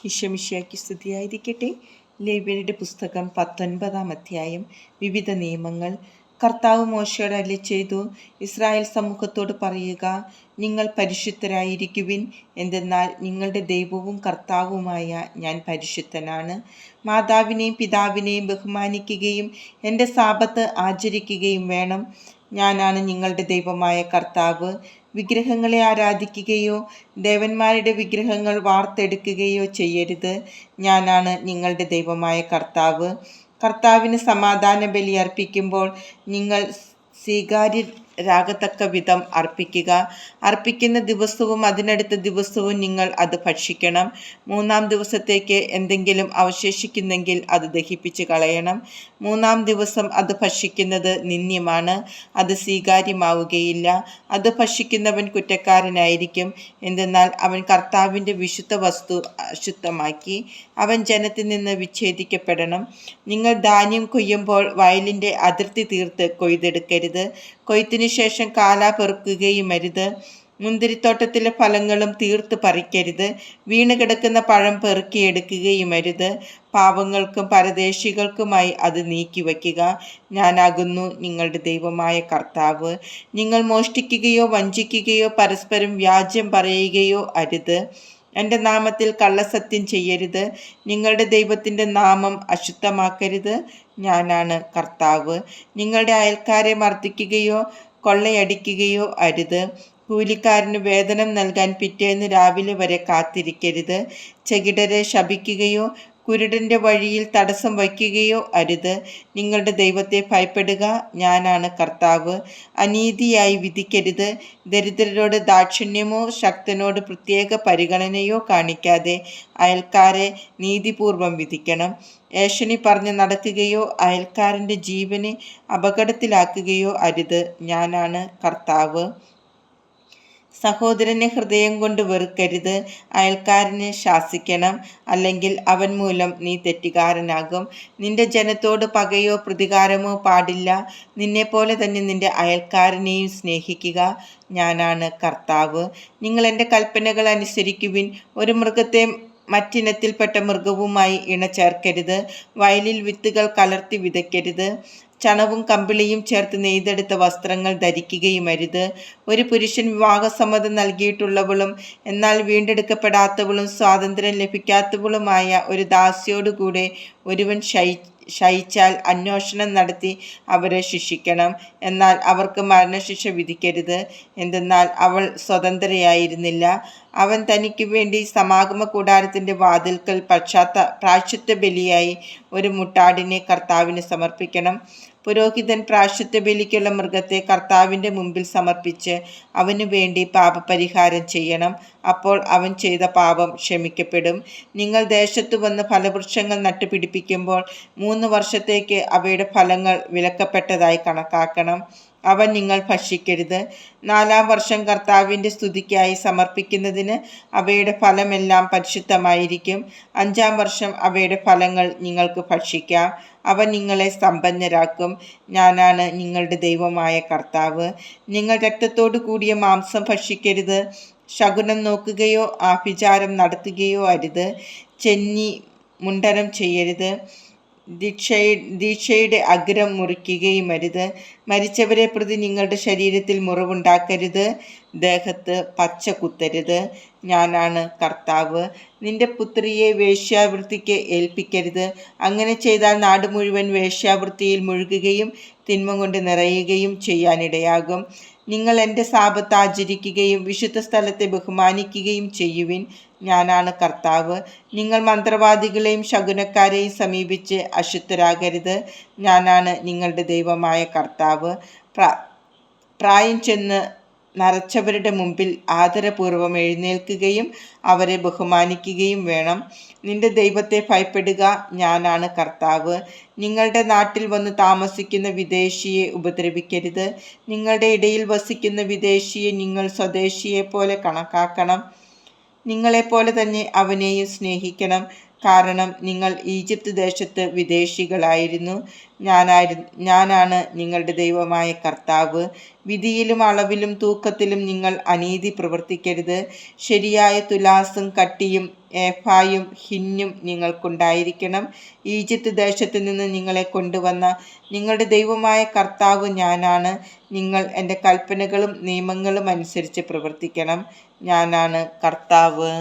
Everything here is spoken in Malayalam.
ഈശോമിശിഹായ്ക്ക് സ്തുതിയായിരിക്കട്ടെ. ലേവ്യരുടെ പുസ്തകം 19-ാം അധ്യായം. വിവിധ നിയമങ്ങൾ. കർത്താവ് മോശയോട് അരുളിച്ചെയ്തു, ഇസ്രായേൽ സമൂഹത്തോട് പറയുക, നിങ്ങൾ പരിശുദ്ധരായിരിക്കുവിൻ, എന്തെന്നാൽ നിങ്ങളുടെ ദൈവവും കർത്താവുമായ ഞാൻ പരിശുദ്ധനാണ്. മാതാവിനെയും പിതാവിനെയും ബഹുമാനിക്കുകയും എൻ്റെ സാബത്ത് ആചരിക്കുകയും വേണം. ഞാനാണ് നിങ്ങളുടെ ദൈവമായ കർത്താവ്. വിഗ്രഹങ്ങളെ ആരാധിക്കുകയോ ദേവന്മാരുടെ വിഗ്രഹങ്ങൾ വാർത്തെടുക്കുകയോ ചെയ്യരുത്. ഞാനാണ് നിങ്ങളുടെ ദൈവമായ കർത്താവ്. കർത്താവിന് സമാധാന ബലി അർപ്പിക്കുമ്പോൾ നിങ്ങൾ സ്വീകാര്യരാകത്തക്ക വിധം അർപ്പിക്കുക. അർപ്പിക്കുന്ന ദിവസവും അതിനടുത്ത ദിവസവും നിങ്ങൾ അത് ഭക്ഷിക്കണം. 3-ാം ദിവസത്തേക്ക് എന്തെങ്കിലും അവശേഷിക്കുന്നെങ്കിൽ അത് ദഹിപ്പിച്ച് കളയണം. 3-ാം ദിവസം അത് ഭക്ഷിക്കുന്നത് നിന്ദ്യമാണ്, അത് സ്വീകാര്യമാവുകയില്ല. അത് ഭക്ഷിക്കുന്നവൻ കുറ്റക്കാരനായിരിക്കും, എന്തെന്നാൽ അവൻ കർത്താവിൻ്റെ വിശുദ്ധ വസ്തു അശുദ്ധമാക്കി. അവൻ ജനത്തിൽ നിന്ന് വിച്ഛേദിക്കപ്പെടണം. നിങ്ങൾ ധാന്യം കൊയ്യുമ്പോൾ വയലിൻ്റെ അതിർത്തി തീർത്ത് കൊയ്തെടുക്കരുത്. കൊയ്ത്തിനു ശേഷം കാല പെറുക്കുകയും അരുത്. മുന്തിരിത്തോട്ടത്തിലെ ഫലങ്ങളും തീർത്ത് പറിക്കരുത്. വീണുകിടക്കുന്ന പഴം പെറുക്കിയെടുക്കുകയും അരുത്. പാവങ്ങൾക്കും പരദേശികൾക്കുമായി അത് നീക്കിവയ്ക്കുക. ഞാനാകുന്നു നിങ്ങളുടെ ദൈവമായ കർത്താവ്. നിങ്ങൾ മോഷ്ടിക്കുകയോ വഞ്ചിക്കുകയോ പരസ്പരം വ്യാജ്യം പറയുകയോ അരുത്. എൻ്റെ നാമത്തിൽ കള്ളസത്യം ചെയ്യരുത്. നിങ്ങളുടെ ദൈവത്തിൻ്റെ നാമം അശുദ്ധമാക്കരുത്. ഞാനാണ് കർത്താവ്. നിങ്ങളുടെ അയൽക്കാരെ മർദ്ദിക്കുകയോ കൊള്ളയടിക്കുകയോ അരുത്. കൂലിക്കാരന് വേതനം നൽകാൻ പിറ്റേന്ന് രാവിലെ വരെ കാത്തിരിക്കരുത്. ചെകിടരെ ശപിക്കുകയോ കുരുടൻ്റെ വഴിയിൽ തടസ്സം വയ്ക്കുകയോ അരുത്. നിങ്ങളുടെ ദൈവത്തെ ഭയപ്പെടുക. ഞാനാണ് കർത്താവ്. അനീതിയായി വിധിക്കരുത്. ദരിദ്രരോട് ദാക്ഷിണ്യമോ ശക്തനോട് പ്രത്യേക പരിഗണനയോ കാണിക്കാതെ അയൽക്കാരെ നീതിപൂർവം വിധിക്കണം. ഏഷണി പറഞ്ഞ് നടക്കുകയോ അയൽക്കാരൻ്റെ ജീവനെ അപകടത്തിലാക്കുകയോ അരുത്. ഞാനാണ് കർത്താവ്. സഹോദരനെ ഹൃദയം കൊണ്ട് വെറുക്കരുത്. അയൽക്കാരനെ ശാസിക്കണം, അല്ലെങ്കിൽ അവൻ മൂലം നീ തെറ്റുകാരനാകും. നിന്റെ ജനത്തോട് പകയോ പ്രതികാരമോ പാടില്ല. നിന്നെപ്പോലെ തന്നെ നിന്റെ അയൽക്കാരനെയും സ്നേഹിക്കുക. ഞാനാണ് കർത്താവ്. നിങ്ങൾ എൻ്റെ കൽപ്പനകൾ അനുസരിക്കുവിൻ. ഒരു മൃഗത്തെ മറ്റിനത്തിൽപ്പെട്ട മൃഗവുമായി ഇണചേർക്കരുത്. വയലിൽ വിത്തുകൾ കലർത്തി വിതയ്ക്കരുത്. ചണവും കമ്പിളിയും ചേർത്ത് നെയ്തെടുത്ത വസ്ത്രങ്ങൾ ധരിക്കുകയും അരുത്. ഒരു പുരുഷൻ വിവാഹസമ്മതം നൽകിയിട്ടുള്ളവളും എന്നാൽ വീണ്ടെടുക്കപ്പെടാത്തവളും സ്വാതന്ത്ര്യം ലഭിക്കാത്തവളുമായ ഒരു ദാസിയോടുകൂടെ ഒരുവൻ ശയിച്ചാൽ അന്വേഷണം നടത്തി അവരെ ശിക്ഷിക്കണം. എന്നാൽ അവർക്ക് മരണശിക്ഷ വിധിക്കരുത്, എന്തെന്നാൽ അവൾ സ്വതന്ത്രയായിരുന്നില്ല. അവൻ തനിക്ക് വേണ്ടി സമാഗമ കൂടാരത്തിൻ്റെ വാതിൽക്കൽ പ്രായശ്ചിത്ത ബലിയായി ഒരു മുട്ടാടിനെ കർത്താവിന് സമർപ്പിക്കണം. പുരോഹിതൻ പ്രായശ്ചിത്ത ബലിക്കുള്ള മൃഗത്തെ കർത്താവിൻ്റെ മുമ്പിൽ സമർപ്പിച്ച് അവനു വേണ്ടി പാപപരിഹാരം ചെയ്യണം. അപ്പോൾ അവൻ ചെയ്ത പാപം ക്ഷമിക്കപ്പെടും. നിങ്ങൾ ദേശത്തു വന്ന് ഫലവൃക്ഷങ്ങൾ നട്ടുപിടിപ്പിക്കുമ്പോൾ 3 വർഷത്തേക്ക് അവയുടെ ഫലങ്ങൾ വിലക്കപ്പെട്ടതായി കണക്കാക്കണം. അവ നിങ്ങൾ ഭക്ഷിക്കരുത്. 4-ാം വർഷം കർത്താവിൻ്റെ സ്തുതിക്കായി സമർപ്പിക്കുന്നതിന് അവയുടെ ഫലമെല്ലാം പരിശുദ്ധമായിരിക്കും. 5-ാം വർഷം അവയുടെ ഫലങ്ങൾ നിങ്ങൾക്ക് ഭക്ഷിക്കാം. അവ നിങ്ങളെ സമ്പന്നരാക്കും. ഞാനാണ് നിങ്ങളുടെ ദൈവമായ കർത്താവ്. നിങ്ങൾ രക്തത്തോടു കൂടിയ മാംസം ഭക്ഷിക്കരുത്. ശകുനം നോക്കുകയോ ആഭിചാരം നടത്തുകയോ അരുത്. ചെന്നി മുണ്ഡനം ചെയ്യരുത്. ദീക്ഷയുടെ അഗ്രം മുറിക്കുകയും അരുത്. മരിച്ചവരെ പ്രതി നിങ്ങളുടെ ശരീരത്തിൽ മുറിവുണ്ടാക്കരുത്. ദേഹത്ത് പച്ച കുത്തരുത്. ഞാനാണ് കർത്താവ്. നിന്റെ പുത്രിയെ വേശ്യാവൃത്തിക്ക് ഏൽപ്പിക്കരുത്. അങ്ങനെ ചെയ്താൽ നാട് മുഴുവൻ വേശ്യാവൃത്തിയിൽ മുഴുകുകയും തിന്മ കൊണ്ട് നിറയുകയും ചെയ്യാനിടയാകും. നിങ്ങൾ എൻ്റെ സാബത്ത് ആചരിക്കുകയും വിശുദ്ധ സ്ഥലത്തെ ബഹുമാനിക്കുകയും ചെയ്യുവിൻ. ഞാനാണ് കർത്താവ്. നിങ്ങൾ മന്ത്രവാദികളെയും ശകുനക്കാരെയും സമീപിച്ച് അശുദ്ധരാകരുത്. ഞാനാണ് നിങ്ങളുടെ ദൈവമായ കർത്താവ്. പ്രായം ചെന്ന് നരച്ചവരുടെ മുമ്പിൽ ആദരപൂർവ്വം എഴുന്നേൽക്കുകയും അവരെ ബഹുമാനിക്കുകയും വേണം. നിന്റെ ദൈവത്തെ ഭയപ്പെടുക. ഞാനാണ് കർത്താവ്. നിങ്ങളുടെ നാട്ടിൽ വന്ന് താമസിക്കുന്ന വിദേശിയെ ഉപദ്രവിക്കരുത്. നിങ്ങളുടെ ഇടയിൽ വസിക്കുന്ന വിദേശിയെ നിങ്ങൾ സ്വദേശിയെപ്പോലെ കണക്കാക്കണം. നിങ്ങളെപ്പോലെ തന്നെ അവനെയും സ്നേഹിക്കണം. കാരണം നിങ്ങൾ ഈജിപ്ത് ദേശത്ത് വിദേശികളായിരുന്നു. ഞാനാണ് നിങ്ങളുടെ ദൈവമായ കർത്താവ്. വിധിയിലും അളവിലും തൂക്കത്തിലും നിങ്ങൾ അനീതി പ്രവർത്തിക്കരുത്. ശരിയായ തുലാസും കട്ടിയും ഏഫായും ഹിന്നും നിങ്ങൾക്കുണ്ടായിരിക്കണം. ഈജിപ്ത് ദേശത്തു നിന്ന് നിങ്ങളെ കൊണ്ടുവന്ന നിങ്ങളുടെ ദൈവമായ കർത്താവ് ഞാനാണ്. നിങ്ങൾ എൻ്റെ കൽപ്പനകളും നിയമങ്ങളും അനുസരിച്ച് പ്രവർത്തിക്കണം. ഞാനാണ് കർത്താവ്.